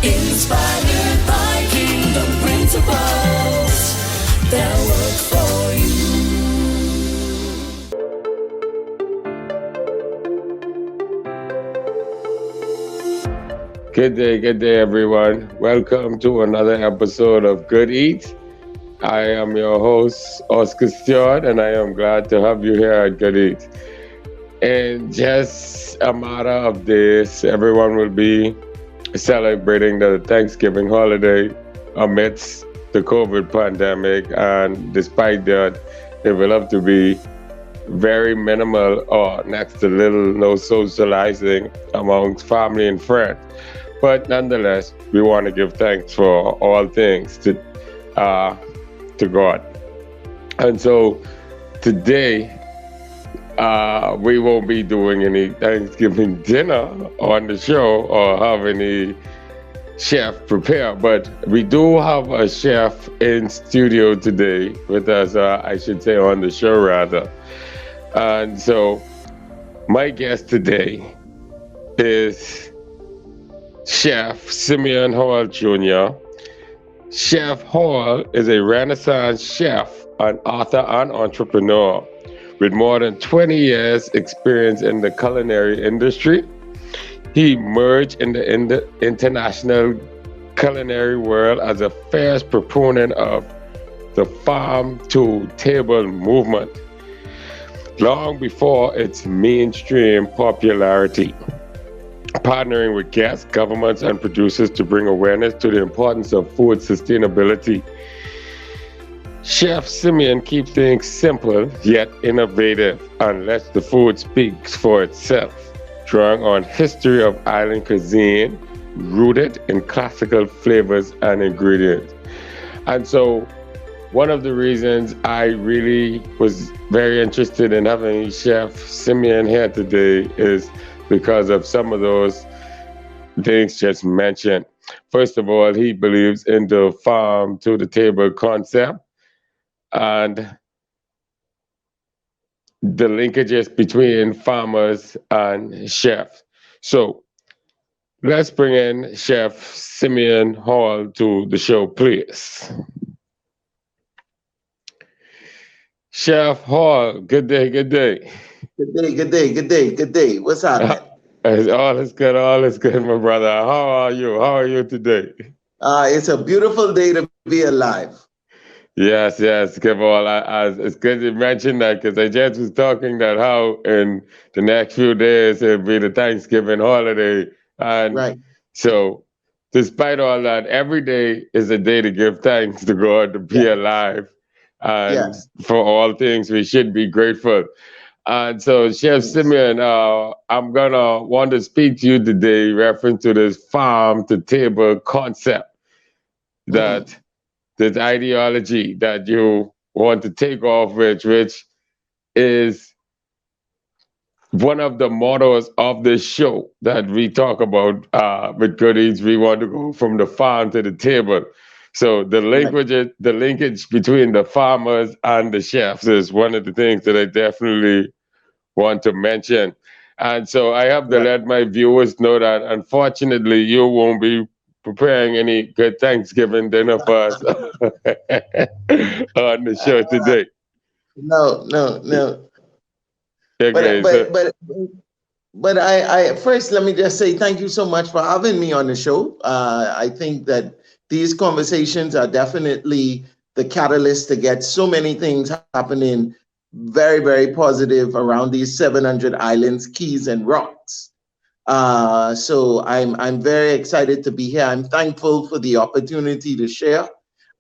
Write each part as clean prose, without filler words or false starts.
Inspired by kingdom principles that work for you. Good day, everyone. Welcome to another episode of Good Eat. I am your host, Oscar Stuart, and I am glad to have you here at Good Eat. In just a matter of days, everyone will be celebrating the Thanksgiving holiday amidst the COVID pandemic, and despite that, it will have to be very minimal or next to little no socializing amongst family and friends. But nonetheless, we want to give thanks for all things to God. And so today, we won't be doing any Thanksgiving dinner on the show or have any chef prepare, but we do have a chef in studio today with us, I should say on the show rather. And so my guest today is Chef Simeon Hall Jr. Chef Hall is a Renaissance chef, an author, and entrepreneur with more than 20 years experience in the culinary industry. He emerged in the international culinary world as a fierce proponent of the farm-to-table movement, long before its mainstream popularity, partnering with guests, governments, and producers to bring awareness to the importance of food sustainability. Chef Simeon keeps things simple yet innovative and lets the food speak for itself, drawing on history of island cuisine rooted in classical flavors and ingredients. And so one of the reasons I really was very interested in having Chef Simeon here today is because of some of those things just mentioned. First of all, he believes in the farm to the table concept and the linkages between farmers and chefs. So let's bring in Chef Simeon Hall to the show, please. Chef Hall, good day, good day. Good day. What's happening? All is good, my brother. How are you? How are you today? It's a beautiful day to be alive. Yes, Keval. It's good you mentioned that because I just was talking that how in the next few days it'll be the Thanksgiving holiday. And Right. so despite all that, every day is a day to give thanks to God to be alive. And Yes. for all things, we should be grateful. And so, Chef Simeon, I'm gonna want to speak to you today, reference to this farm to table concept, that this ideology that you want to take off with, which is one of the mottos of this show that we talk about with Good Eats. We want to go from the farm to the table. So the linkage between the farmers and the chefs is one of the things that I definitely want to mention. And so I have to let my viewers know that unfortunately you won't be preparing any good Thanksgiving dinner for us on the show today. No. Okay, But I first let me just say thank you so much for having me on the show. I think that these conversations are definitely the catalyst to get so many things happening very, very positive around these 700 islands, keys, and rocks. So I'm very excited to be here. I'm thankful for the opportunity to share,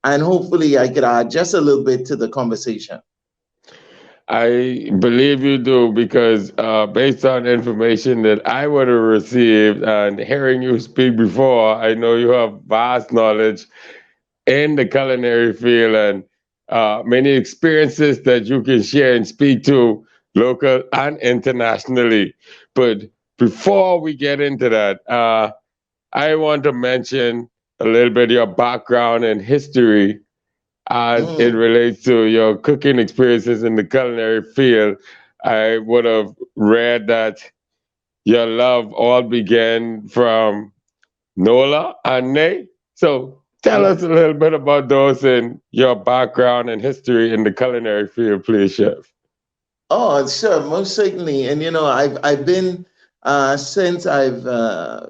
and hopefully I could add just a little bit to the conversation. I believe you do because based on information that I would have received and hearing you speak before, I know you have vast knowledge in the culinary field and many experiences that you can share and speak to local and internationally. But before we get into that, I want to mention a little bit of your background and history as it relates to your cooking experiences in the culinary field. I would have read that your love all began from Nola and Nay. So tell us a little bit about those and your background and history in the culinary field, please, Chef. Oh, sure, most certainly. And I've been since we're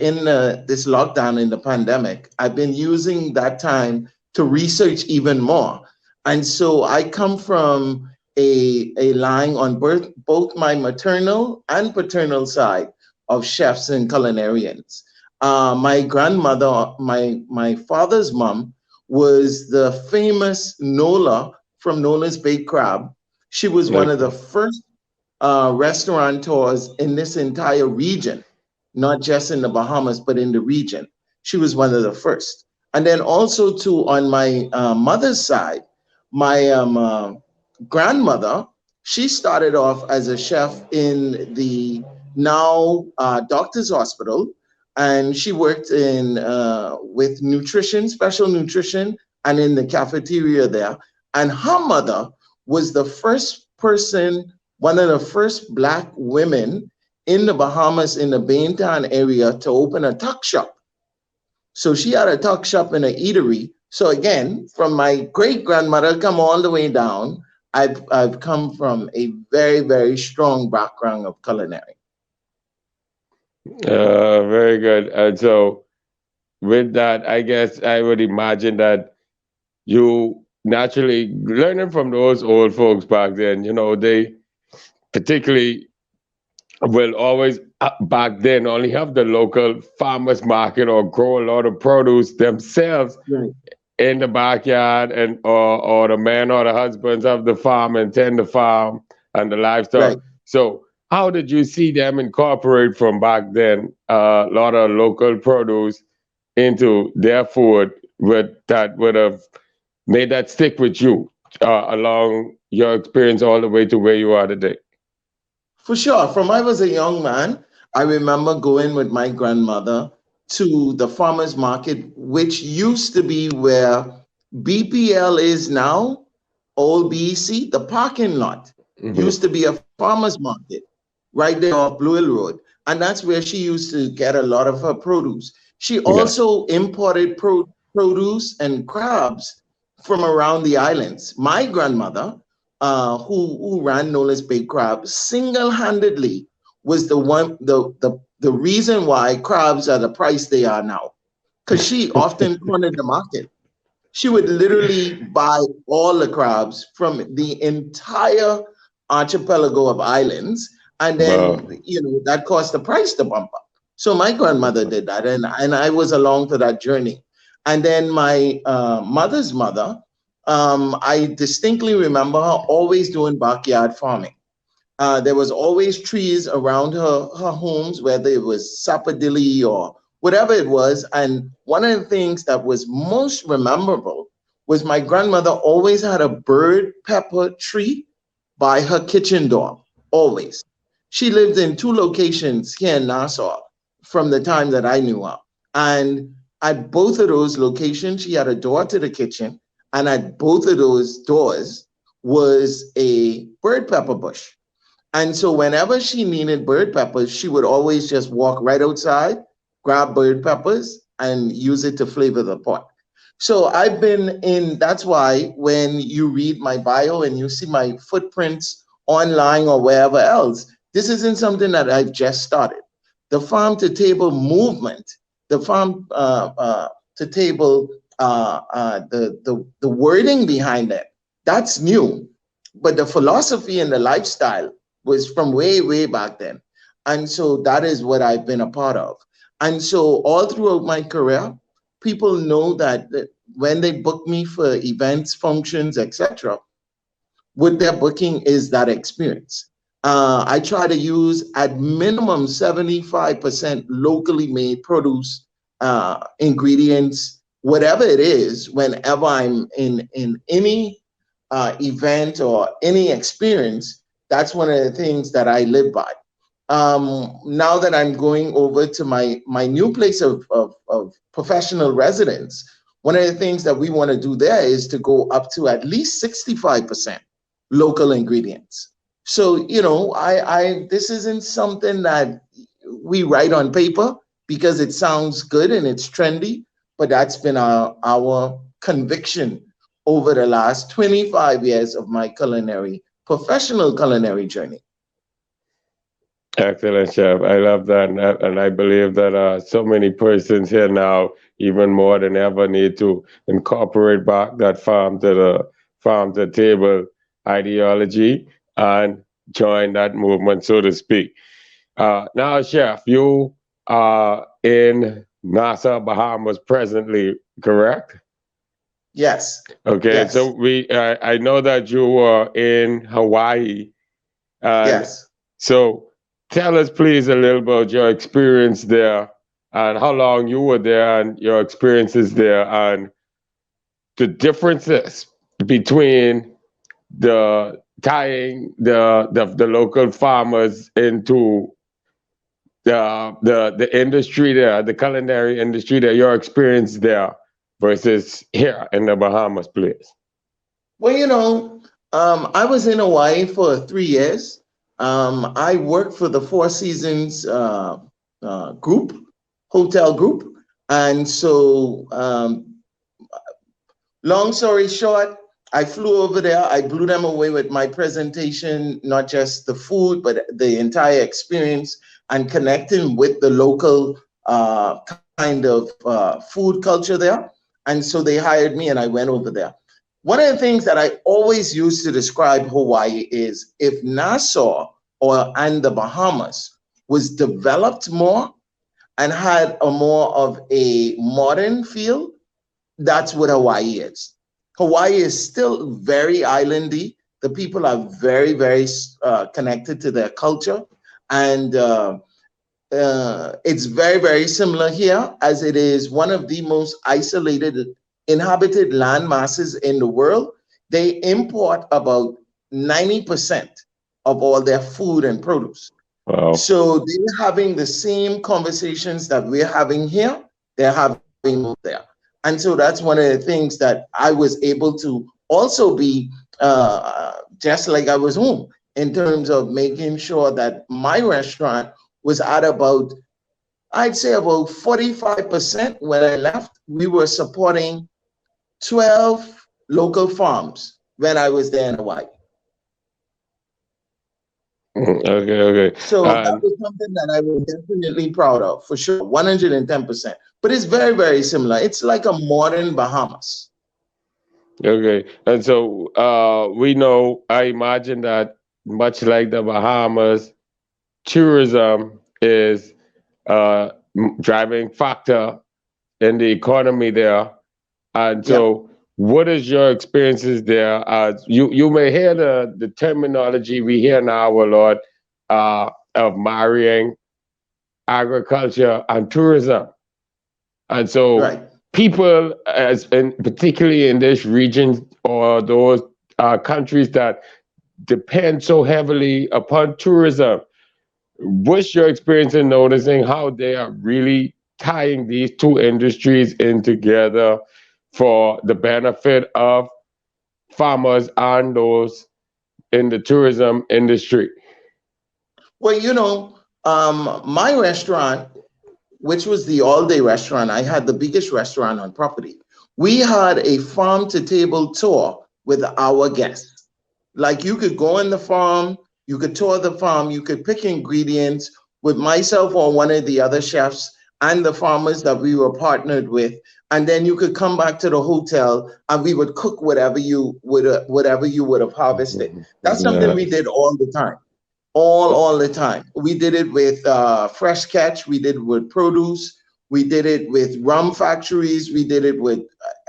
in this lockdown in the pandemic. I've been using that time to research even more, and so I come from a line on both my maternal and paternal side of chefs and culinarians. My grandmother, my father's mom, was the famous Nola from Nola's Baked Crab. She was one of the Okay. first restaurateurs in this entire region, not just in the Bahamas, but in the region. She was one of the first. And then also too, on my mother's side, my grandmother, she started off as a chef in the now doctor's hospital, and she worked in with nutrition, special nutrition, and in the cafeteria there. And her mother was the first person, one of the first Black women in the Bahamas in the Baintown area to open a tuck shop. So she had a tuck shop and an eatery. So again, from my great grandmother, come all the way down, I've come from a very, very strong background of culinary. Very good. And so with that, I guess I would imagine that you naturally learning from those old folks back then, they particularly will always back then only have the local farmers market or grow a lot of produce themselves Right, in the backyard, and or the man or the husbands of the farm and tend the farm and the right. livestock. So how did you see them incorporate from back then a lot of local produce into their food with that would have made that stick with you along your experience all the way to where you are today? For sure. From I was a young man, I remember going with my grandmother to the farmers market, which used to be where BPL is now, old BEC, the parking lot. Hmm. Used to be a farmers market right there off Blue Hill Road. And that's where she used to get a lot of her produce. She Yeah. also imported produce and crabs from around the islands. My grandmother, who ran Nola's Baked Crab, single-handedly was the reason why crabs are the price they are now. Because she often cornered the market. She would literally buy all the crabs from the entire archipelago of islands, and then Wow. that caused the price to bump up. So my grandmother did that, and I was along for that journey. And then my mother's mother, I distinctly remember her always doing backyard farming. There was always trees around her homes, whether it was sapodilly or whatever it was. And one of the things that was most memorable was my grandmother always had a bird pepper tree by her kitchen door, always. She lived in two locations here in Nassau from the time that I knew her. And at both of those locations, she had a door to the kitchen, and at both of those doors was a bird pepper bush. And so whenever she needed bird peppers, she would always just walk right outside, grab bird peppers, and use it to flavor the pot. So I've been in, that's why when you read my bio and you see my footprints online or wherever else, this isn't something that I've just started. The farm to table movement, the farm to table, the wording behind it, that's new. But the philosophy and the lifestyle was from way, way back then. And so that is what I've been a part of. And so all throughout my career, people know that when they book me for events, functions, etc., what they're booking is that experience. I try to use at minimum 75% locally made produce, ingredients, whatever it is, whenever I'm in any event or any experience. That's one of the things that I live by. Now that I'm going over to my new place of professional residence, one of the things that we want to do there is to go up to at least 65% local ingredients. So, I this isn't something that we write on paper. because it sounds good and it's trendy, but that's been our conviction over the last 25 years of my professional culinary journey. Excellent, Chef. I love that. And I believe that so many persons here now, even more than ever, need to incorporate back that farm to table ideology and join that movement, so to speak. Now, Chef, you are in Nassau, Bahamas presently, correct? Yes, Okay, so yes, I know that you were in Hawaii, and yes. so tell us, please, a little about your experience there and how long you were there and your experiences there and the differences between the tying the local farmers into the industry there, the culinary industry there, your experience there versus here in the Bahamas, please. Well, I was in Hawaii for 3 years. I worked for the Four Seasons group, hotel group. And so, long story short, I flew over there. I blew them away with my presentation, not just the food, but the entire experience and connecting with the local kind of food culture there. And so they hired me and I went over there. One of the things that I always use to describe Hawaii is if Nassau and the Bahamas was developed more and had a more of a modern feel, that's what Hawaii is. Hawaii is still very islandy. The people are very, very connected to their culture. And it's very, very similar here, as it is one of the most isolated inhabited land masses in the world. They import about 90% of all their food and produce. Wow. So they're having the same conversations that we're having here, they're having over there. And so that's one of the things that I was able to also be just like I was home in terms of making sure that my restaurant was at about, I'd say about 45% when I left. We were supporting 12 local farms when I was there in Hawaii. Okay. So that was something that I was definitely proud of, for sure, 110%. But it's very, very similar. It's like a modern Bahamas. Okay. And so we know, I imagine that much like the Bahamas, tourism is a driving factor in the economy there. And so what is your experiences there? You may hear the terminology we hear now a lot of marrying agriculture and tourism. And so Right. people, particularly in this region or those countries that depend so heavily upon tourism, what's your experience in noticing how they are really tying these two industries in together for the benefit of farmers and those in the tourism industry? Well, my restaurant, which was the all-day restaurant, I had the biggest restaurant on property. We had a farm-to-table tour with our guests. Like you could go in the farm, you could tour the farm, you could pick ingredients with myself or one of the other chefs and the farmers that we were partnered with. And then you could come back to the hotel and we would cook whatever you would have harvested. That's something we did all the time. All the time. We did it with fresh catch. We did it with produce. We did it with rum factories. We did it with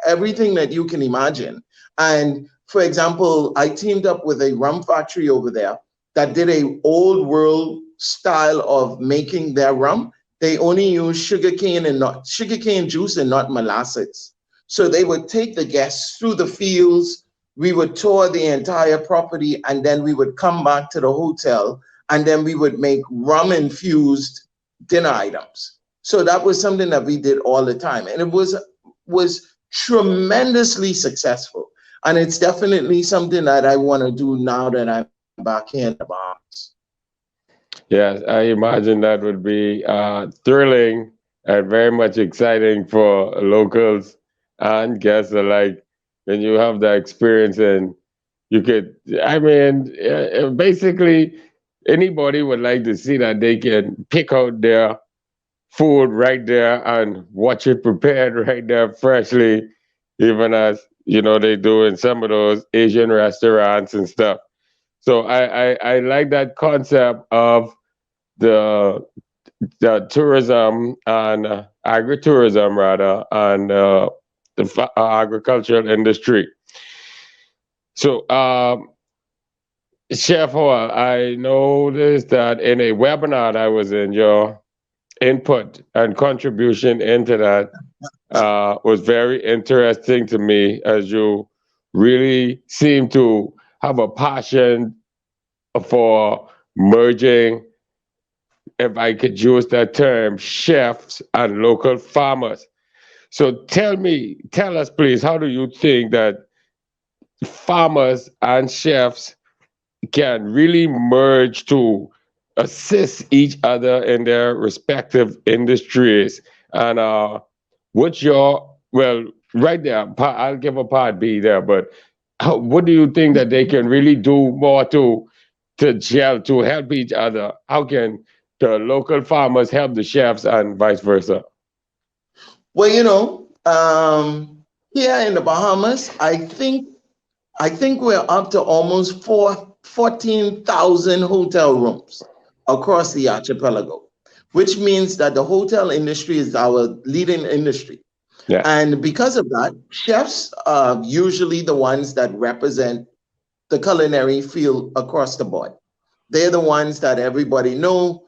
everything that you can imagine. And for example, I teamed up with a rum factory over there that did a old world style of making their rum. They only use sugarcane juice and not molasses. So they would take the guests through the fields. We would tour the entire property and then we would come back to the hotel and then we would make rum infused dinner items. So that was something that we did all the time. And it was tremendously successful. And it's definitely something that I want to do now that I'm back here in the Bahamas. Yes, I imagine that would be thrilling and very much exciting for locals and guests alike when you have that experience. And you could, I mean, basically anybody would like to see that they can pick out their food right there and watch it prepared right there freshly, even as they do in some of those Asian restaurants and stuff. So I like that concept of the tourism and agri-tourism rather, and the agricultural industry. So, Chef Hall, I noticed that in a webinar I was in, your input and contribution into that was very interesting to me, as you really seem to have a passion for merging, if I could use that term, chefs and local farmers. So tell us please, how do you think that farmers and chefs can really merge to assist each other in their respective industries? And what's your, well, right there, I'll give a part B there, but what do you think that they can really do more to gel, to help each other? How can the local farmers help the chefs and vice versa? Well, here in the Bahamas, I think we're up to almost 14,000 hotel rooms across the archipelago, which means that the hotel industry is our leading industry. Yeah. And because of that, chefs are usually the ones that represent the culinary field across the board. They're the ones that everybody know.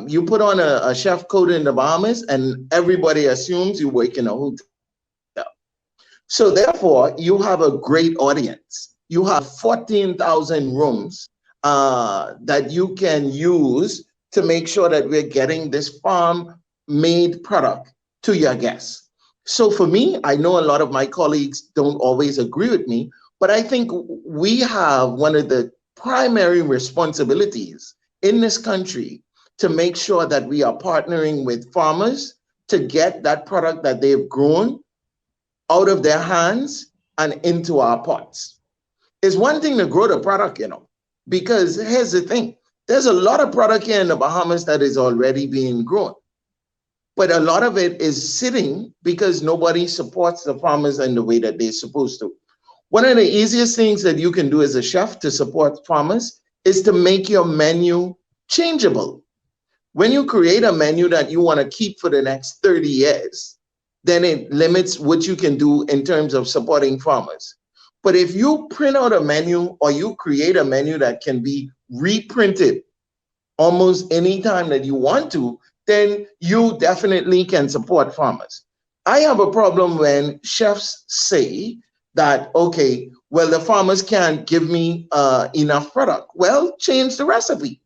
You put on a chef coat in the Bahamas, and everybody assumes you work in a hotel. So therefore, you have a great audience. You have 14,000 rooms that you can use to make sure that we're getting this farm-made product to your guests. So for me, I know a lot of my colleagues don't always agree with me, but I think we have one of the primary responsibilities in this country to make sure that we are partnering with farmers to get that product that they've grown out of their hands and into our pots. It's one thing to grow the product, because here's the thing. There's a lot of product here in the Bahamas that is already being grown, but a lot of it is sitting because nobody supports the farmers in the way that they're supposed to. One of the easiest things that you can do as a chef to support farmers is to make your menu changeable. When you create a menu that you want to keep for the next 30 years, then it limits what you can do in terms of supporting farmers. But if you print out a menu or you create a menu that can be reprinted almost any time that you want to, then you definitely can support farmers. I have a problem when chefs say that, okay, well, the farmers can't give me enough product. Well, change the recipe,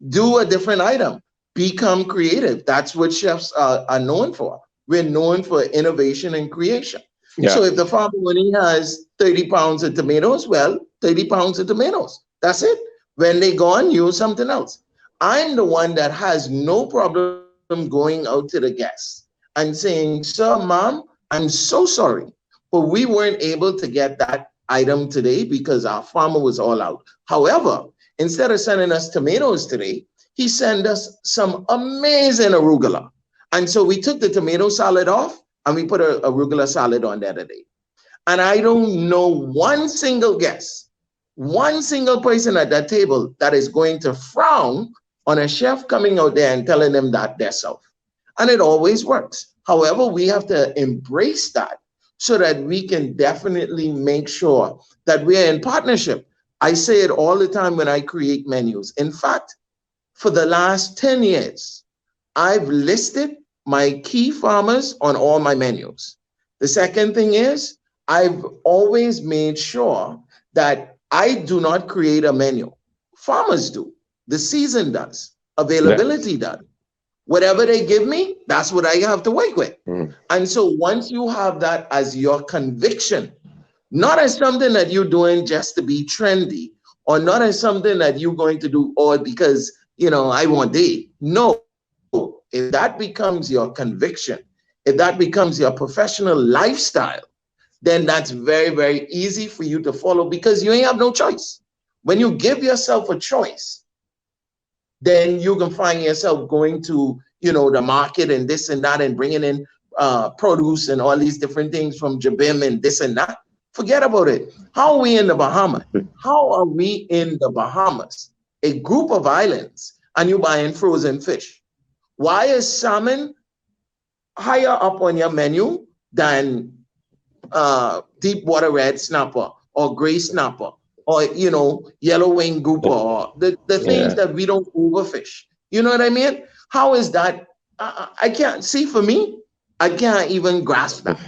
do a different item, become creative. That's what chefs are known for. We're known for innovation and creation. Yeah. So if the farmer only has 30 pounds of tomatoes, well, 30 pounds of tomatoes. That's it. When they gone, use something else. I'm the one that has no problem going out to the guests and saying, sir, ma'am, I'm so sorry, but we weren't able to get that item today because our farmer was all out. However, instead of sending us tomatoes today, he sent us some amazing arugula. And so we took the tomato salad off and we put a arugula salad on there today. And I don't know one single guest, one single person at that table that is going to frown on a chef coming out there and telling them that they're self. And it always works. However, we have to embrace that so that we can definitely make sure that we're in partnership. I say it all the time when I create menus. In fact, for the last 10 years, I've listed my key farmers on all my menus. The second thing is, I've always made sure that I do not create a menu. Farmers do. The season does. Availability does. Whatever they give me, that's what I have to work with. And so once you have that as your conviction, not as something that you're doing just to be trendy, or not as something that you're going to do all because, I want they. No, if that becomes your conviction, if that becomes your professional lifestyle, then that's very, very easy for you to follow because you ain't have no choice. When you give yourself a choice, then you can find yourself going to, the market and this and that and bringing in produce and all these different things from Jabim and this and that. Forget about it. How are we in the Bahamas? How are we in the Bahamas? A group of islands, and you buying frozen fish. Why is salmon higher up on your menu than deep water red snapper or gray snapper or yellow wing grouper or the things that we don't overfish? You know what I mean? How is that? I can't see. For me, I can't even grasp that.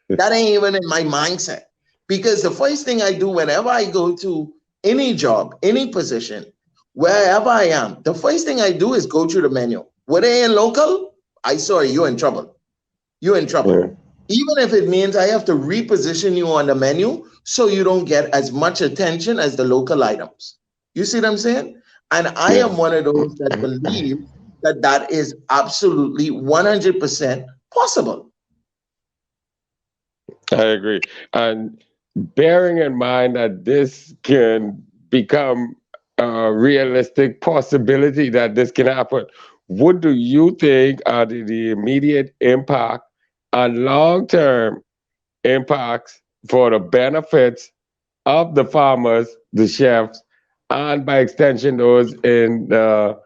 That ain't even in my mindset, because the first thing I do whenever I go to any job, any position, wherever I am, the first thing I do is go through the menu. Whether they ain't local, you're in trouble. You're in trouble. Yeah. Even if it means I have to reposition you on the menu so you don't get as much attention as the local items. You see what I'm saying? And I am one of those that believe that is absolutely 100% possible. I agree. And bearing in mind that this can become a realistic possibility that this can happen, what do you think are the immediate impact and long-term impacts for the benefits of the farmers, the chefs, and by extension those in the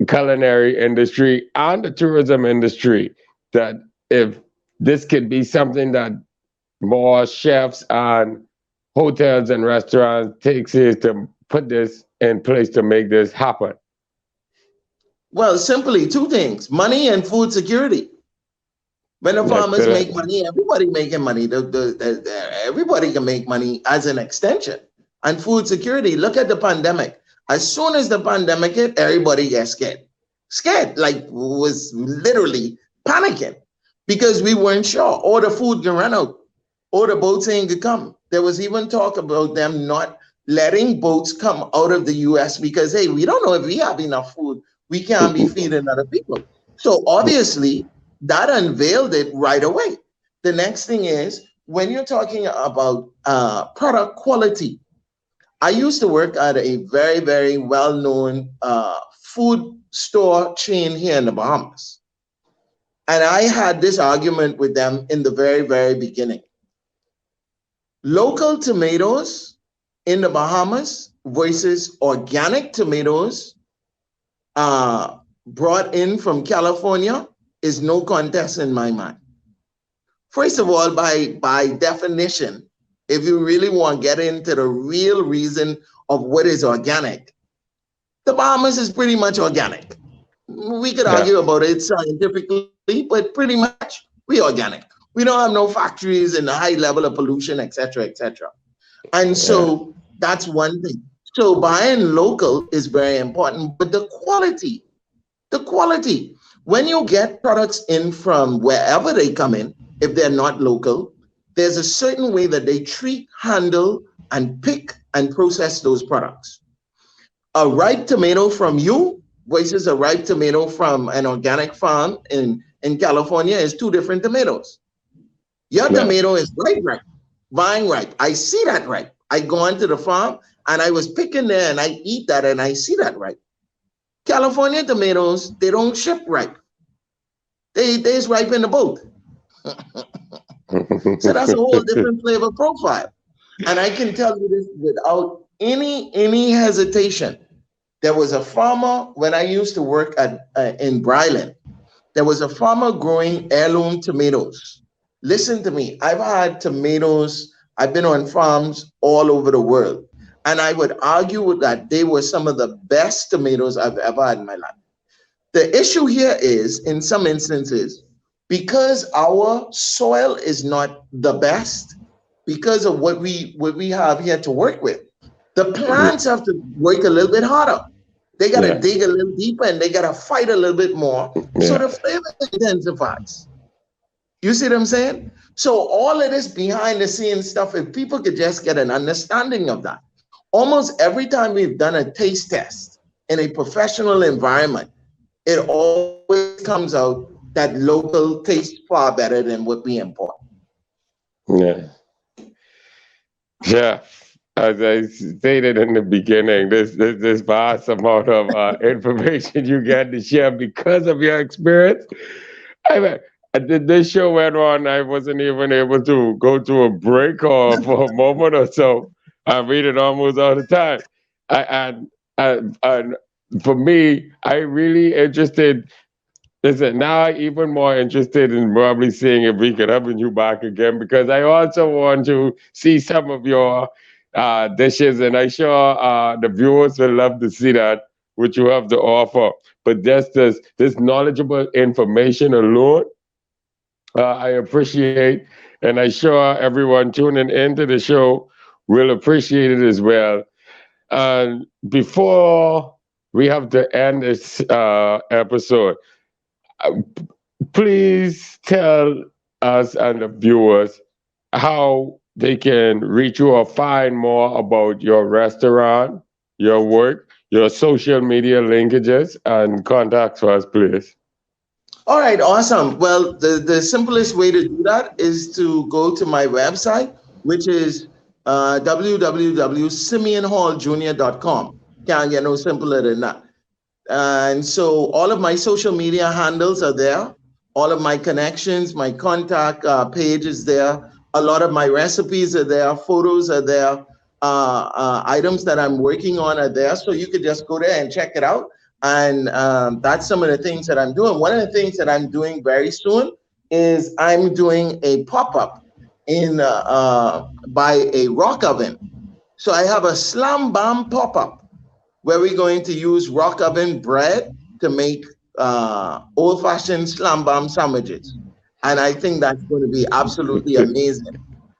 culinary industry and the tourism industry, that if this could be something that more chefs and hotels and restaurants takes is to put this in place to make this happen? Well, simply two things: money and food security. When the farmers make money, everybody making money. Everybody can make money as an extension. And food security, look at the pandemic. As soon as the pandemic hit, everybody gets scared. Scared, like was literally panicking because we weren't sure. Or the food can run out, or the boats ain't gonna come. There was even talk about them not letting boats come out of the US because, hey, we don't know if we have enough food. We can't be feeding other people. So obviously, that unveiled it right away. The next thing is, when you're talking about product quality, I used to work at a very, very well-known food store chain here in the Bahamas. And I had this argument with them in the very, very beginning. Local tomatoes in the Bahamas versus organic tomatoes brought in from California is no contest in my mind. First of all, by definition, if you really want to get into the real reason of what is organic, the Bahamas is pretty much organic. We could argue about it scientifically, but pretty much we organic. We don't have no factories and a high level of pollution, et cetera, et cetera. And so that's one thing. So buying local is very important, but the quality, when you get products in from wherever they come in, if they're not local, there's a certain way that they treat, handle, and pick and process those products. A ripe tomato from you versus a ripe tomato from an organic farm in California is two different tomatoes. Your tomato is ripe, vine ripe. I see that ripe. I go onto the farm and I was picking there and I eat that and I see that ripe. California tomatoes, they don't ship ripe. They's ripe in the boat. So that's a whole different flavor profile. And I can tell you this without any hesitation. There was a farmer when I used to work in Bryland. There was a farmer growing heirloom tomatoes. Listen to me. I've had tomatoes. I've been on farms all over the world. And I would argue that they were some of the best tomatoes I've ever had in my life. The issue here is, in some instances, because our soil is not the best, because of what we have here to work with, the plants have to work a little bit harder. They got to dig a little deeper and they got to fight a little bit more. So the flavor intensifies. You see what I'm saying? So all of this behind the scenes stuff, if people could just get an understanding of that. Almost every time we've done a taste test in a professional environment, it always comes out that local tastes far better than what we import. Yeah. Yeah. As I stated in the beginning, this vast amount of information you get to share because of your experience. I mean, this show went on. I wasn't even able to go to a break or for a moment or so. I read it almost all the time. And for me, I really interested. Listen, now I'm even more interested in probably seeing if we could have you back again because I also want to see some of your dishes, and I'm sure the viewers will love to see that which you have to offer. But just this knowledgeable information alone, I appreciate, and I'm sure everyone tuning into the show will appreciate it as well. And before we have to end this episode, uh, please tell us and the viewers how they can reach you or find more about your restaurant, your work, your social media linkages, and contacts for us, please. All right, awesome. Well, the simplest way to do that is to go to my website, which is www.simeonhalljr.com. Can't get no simpler than that. And so all of my social media handles are there. All of my connections, my contact page is there. A lot of my recipes are there. Photos are there. Items that I'm working on are there. So you could just go there and check it out. And that's some of the things that I'm doing. One of the things that I'm doing very soon is I'm doing a pop-up in by a rock oven. So I have a slam bam pop-up where we're going to use rock oven bread to make old-fashioned slam bam sandwiches. And I think that's going to be absolutely amazing.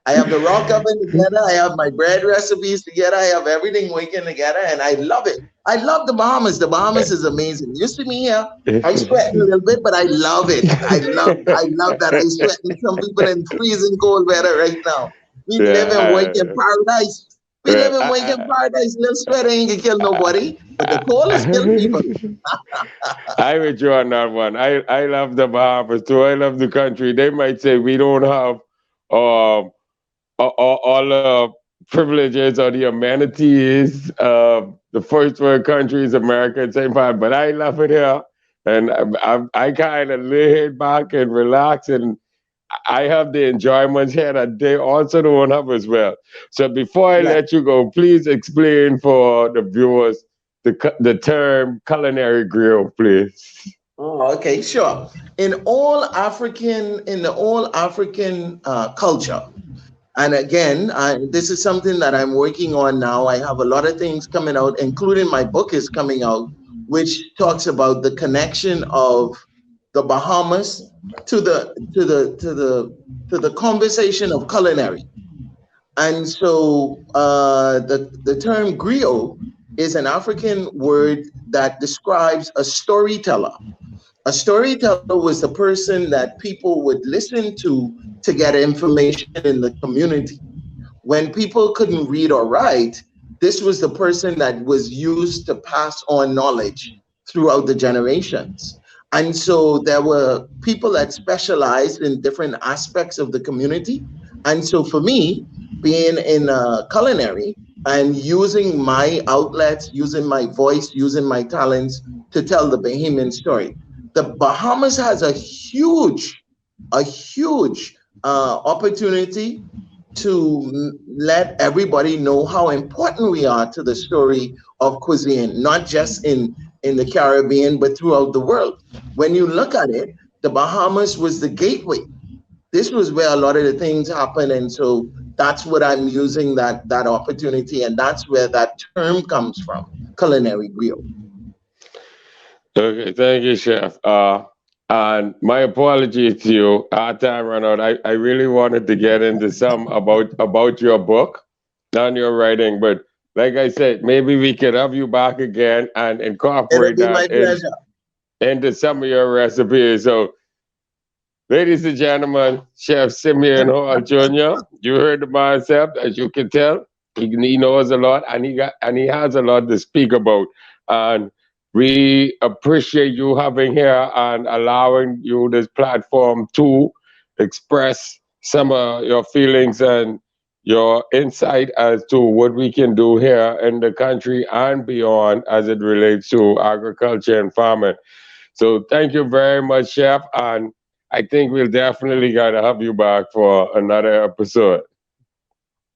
I have the rock oven together. I have my bread recipes together. I have everything working together, and I love it. I love the Bahamas. The Bahamas is amazing. You see me here. I'm sweating a little bit, but I love it. I love that I'm sweating. Some people in freezing cold weather right now. We live and work in paradise. We live and work in paradise. Little sweat ain't gonna kill nobody, but the cold is killing people. I with you on that one. I love the Bahamas too. I love the country. They might say we don't have um all the privileges or the amenities of the first world countries, America and St. Paul, but I love it here. And I kind of lay back and relax, and I have the enjoyment here that they also don't have as well. So before I Yeah. let you go, please explain for the viewers the term culinary grill, please. Oh, okay, sure. In the all African culture, and again, this is something that I'm working on now. I have a lot of things coming out, including my book is coming out, which talks about the connection of the Bahamas to the conversation of culinary. And so the term griot is an African word that describes a storyteller. A storyteller was the person that people would listen to get information in the community. When people couldn't read or write, this was the person that was used to pass on knowledge throughout the generations. And so there were people that specialized in different aspects of the community. And so for me, being in culinary and using my outlets, using my voice, using my talents to tell the Bahamian story, the Bahamas has a huge opportunity to let everybody know how important we are to the story of cuisine, not just in the Caribbean, but throughout the world. When you look at it, the Bahamas was the gateway. This was where a lot of the things happen, and so that's what I'm using that opportunity, and that's where that term comes from, culinary grill. Okay, thank you, Chef. And my apologies to you. Our time ran out. I really wanted to get into some about your book and your writing, but like I said, maybe we could have you back again and It'll incorporate be my that pleasure. into some of your recipes. So, ladies and gentlemen, Chef Simeon Hall Jr., you heard the concept, as you can tell. He knows a lot, and he has a lot to speak about. And We appreciate you having here and allowing you this platform to express some of your feelings and your insight as to what we can do here in the country and beyond as it relates to agriculture and farming. So thank you very much, Chef. And I think we'll definitely gotta have you back for another episode.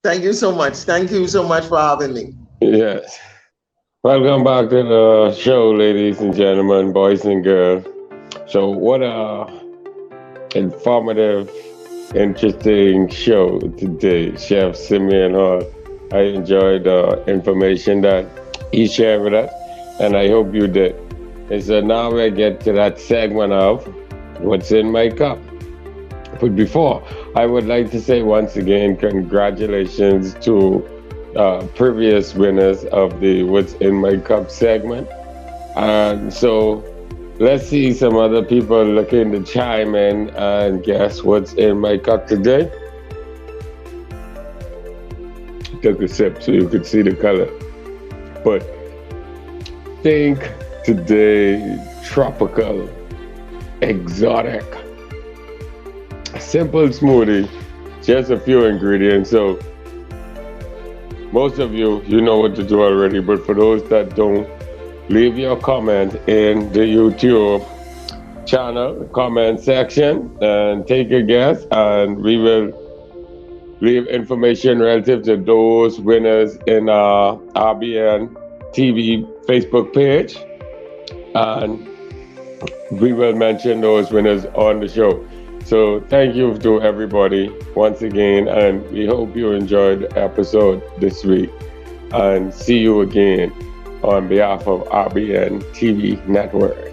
Thank you so much. Thank you so much for having me. Yes. Welcome back to the show, ladies and gentlemen, boys and girls. So what a informative, interesting show today, Chef Simeon Hall. I enjoyed the information that he shared with us, and I hope you did. And so now we get to that segment of what's in my cup. But before, I would like to say once again, congratulations to previous winners of the What's in My Cup segment. And so let's see some other people looking to chime in and guess what's in my cup today. Took a sip so you could see the color. But think today tropical, exotic, simple smoothie, just a few ingredients. So most of you know what to do already, but for those that don't, leave your comment in the YouTube channel comment section and take a guess, and we will leave information relative to those winners in our RBNTV Facebook page, and we will mention those winners on the show. So thank you to everybody once again, and we hope you enjoyed the episode this week, and see you again on behalf of RBN TV Network.